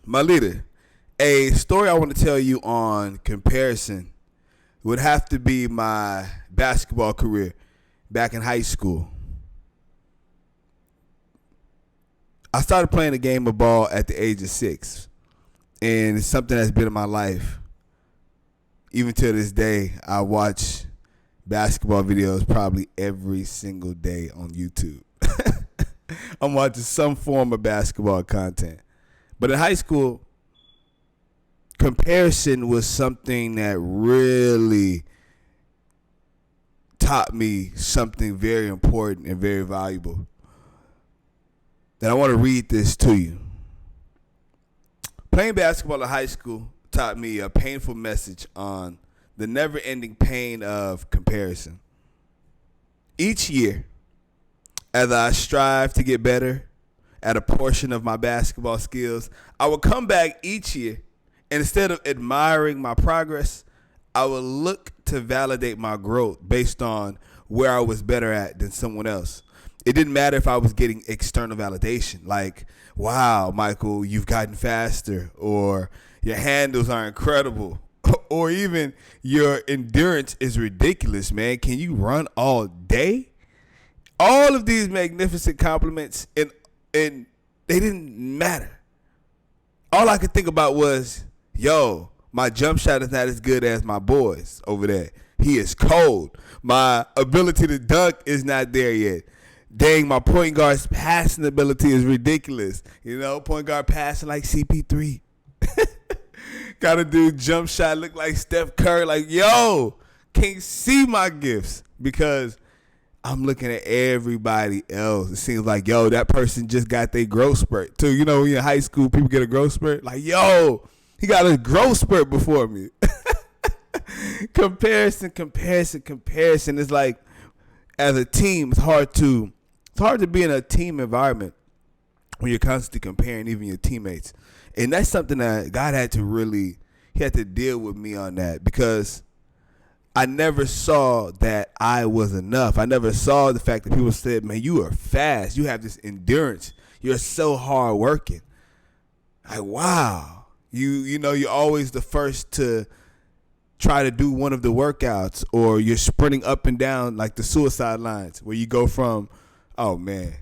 My leader, a story I want to tell you on comparison would have to be my basketball career back in high school. I started playing the game of ball at the age of 6, and it's something that's been in my life. Even to this day, I watch basketball videos probably every single day on YouTube. I'm watching some form of basketball content. But in high school, comparison was something that really taught me something very important and very valuable. And I want to read this to you. Playing basketball in high school taught me a painful message on the never-ending pain of comparison. Each year, as I strive to get better at a portion of my basketball skills, I would come back each year, and instead of admiring my progress, I would look to validate my growth based on where I was better at than someone else. It didn't matter if I was getting external validation, like, wow, Michael, you've gotten faster, or your handles are incredible, or even your endurance is ridiculous, man. Can you run all day? All of these magnificent compliments, and they didn't matter. All I could think about was, yo, my jump shot is not as good as my boys over there. He is cold. My ability to dunk is not there yet. Dang, my point guard's passing ability is ridiculous. You know, point guard passing like CP3. Gotta do jump shot look like Steph Curry. Like, yo, can't see my gifts because I'm looking at everybody else. It seems like, yo, that person just got their growth spurt too. You know, when you're in high school, people get a growth spurt. Like, yo, he got a growth spurt before me. Comparison. It's like, as a team, it's hard to be in a team environment when you're constantly comparing even your teammates. And that's something that God had to deal with me on that, because I never saw that I was enough. I never saw the fact that people said, man, you are fast. You have this endurance. You're so hard working. Like, wow. You know, you're always the first to try to do one of the workouts, or you're sprinting up and down like the suicide lines where you go from, oh, man,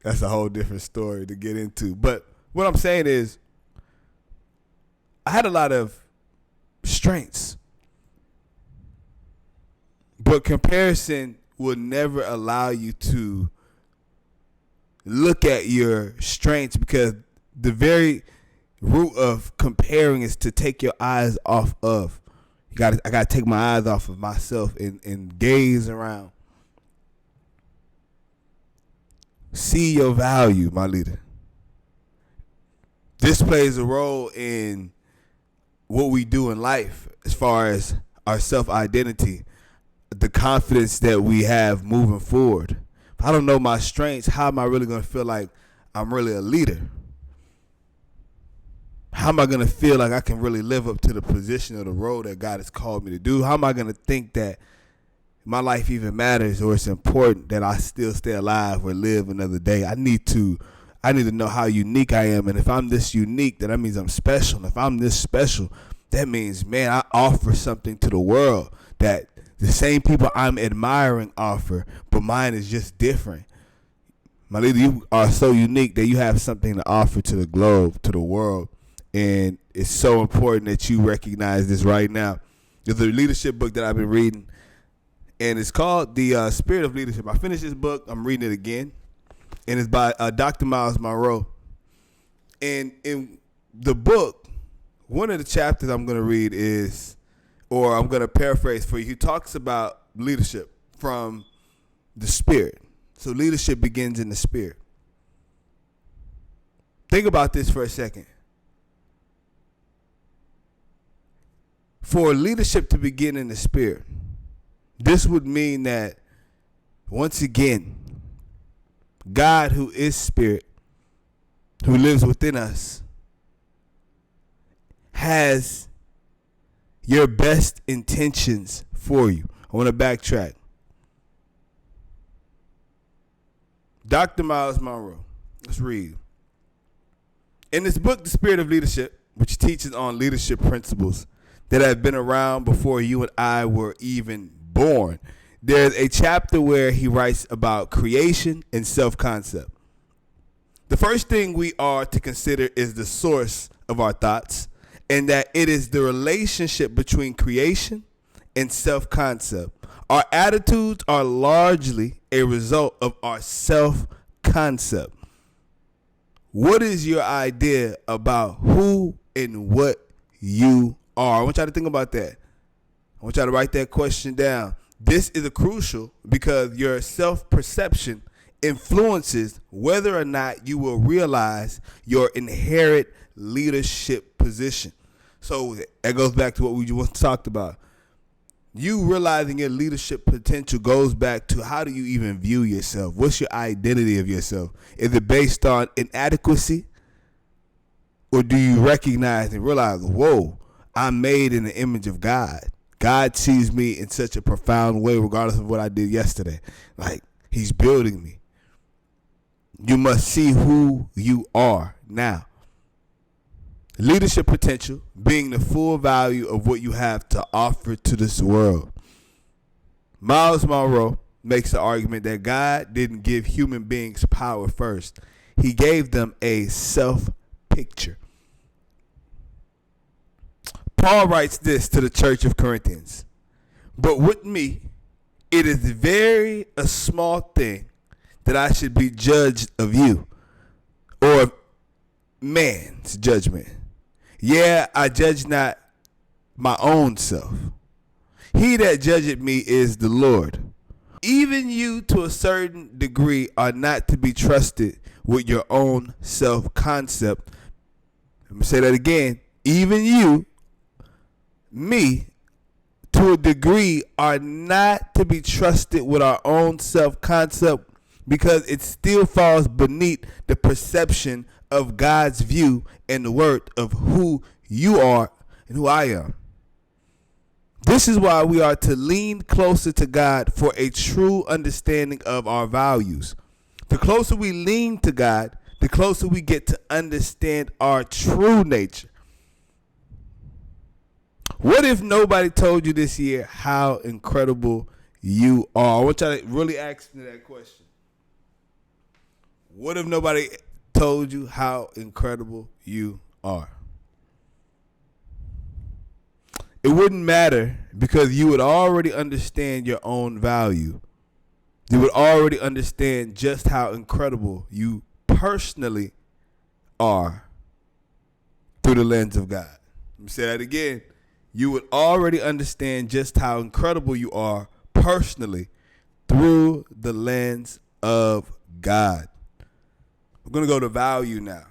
that's a whole different story to get into. But what I'm saying is, I had a lot of strengths, but comparison will never allow you to look at your strengths, because the very root of comparing is to take your eyes off of. I gotta take my eyes off of myself and gaze around. See your value, my leader. This plays a role in what we do in life as far as our self-identity, the confidence that we have moving forward. If I don't know my strengths, how am I really going to feel like I'm really a leader? How am I going to feel like I can really live up to the position of the role that God has called me to do? How am I going to think that my life even matters, or it's important that I still stay alive or live another day? I need to know how unique I am. And if I'm this unique, then that means I'm special. And if I'm this special, that means, man, I offer something to the world that the same people I'm admiring offer, but mine is just different. My leader, you are so unique that you have something to offer to the globe, to the world. And it's so important that you recognize this right now. There's a leadership book that I've been reading, and it's called The Spirit of Leadership. I finished this book. I'm reading it again. And it's by Dr. Miles Monroe. And in the book, one of the chapters I'm going to read is, or I'm going to paraphrase for you, he talks about leadership from the spirit. So leadership begins in the spirit. Think about this for a second. For leadership to begin in the spirit, this would mean that, once again, God, who is spirit, who lives within us, has your best intentions for you. I want to backtrack. Dr. Miles Monroe, let's read. In this book, The Spirit of Leadership, which teaches on leadership principles that have been around before you and I were even born, there's a chapter where he writes about creation and self-concept. The first thing we are to consider is the source of our thoughts, and that it is the relationship between creation and self-concept. Our attitudes are largely a result of our self-concept. What is your idea about who and what you are? I want y'all to think about that. I want y'all to write that question down. This is crucial because your self-perception influences whether or not you will realize your inherent leadership position. So that goes back to what we just talked about. You realizing your leadership potential goes back to how do you even view yourself? What's your identity of yourself? Is it based on inadequacy? Or do you recognize and realize, whoa, I'm made in the image of God. God sees me in such a profound way regardless of what I did yesterday. Like, he's building me. You must see who you are now. Leadership potential being the full value of what you have to offer to this world. Miles Monroe makes the argument that God didn't give human beings power first. He gave them a self-picture. Paul writes this to the church of Corinthians. But with me, it is very a small thing that I should be judged of you, or of man's judgment. Yeah, I judge not my own self. He that judgeth me is the Lord. Even you, to a certain degree, are not to be trusted with your own self-concept. Let me say that again. Even you, me, to a degree, are not to be trusted with our own self-concept because it still falls beneath the perception of God's view and the word of who you are and who I am. This is why we are to lean closer to God for a true understanding of our values. The closer we lean to God, the closer we get to understand our true nature. What if nobody told you this year how incredible you are? I want y'all to really ask me that question. What if nobody told you how incredible you are? It wouldn't matter because you would already understand your own value. You would already understand just how incredible you personally are through the lens of God. Let me say that again. You would already understand just how incredible you are personally through the lens of God. We're going to go to value now.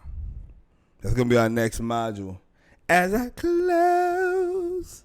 That's going to be our next module. As I close,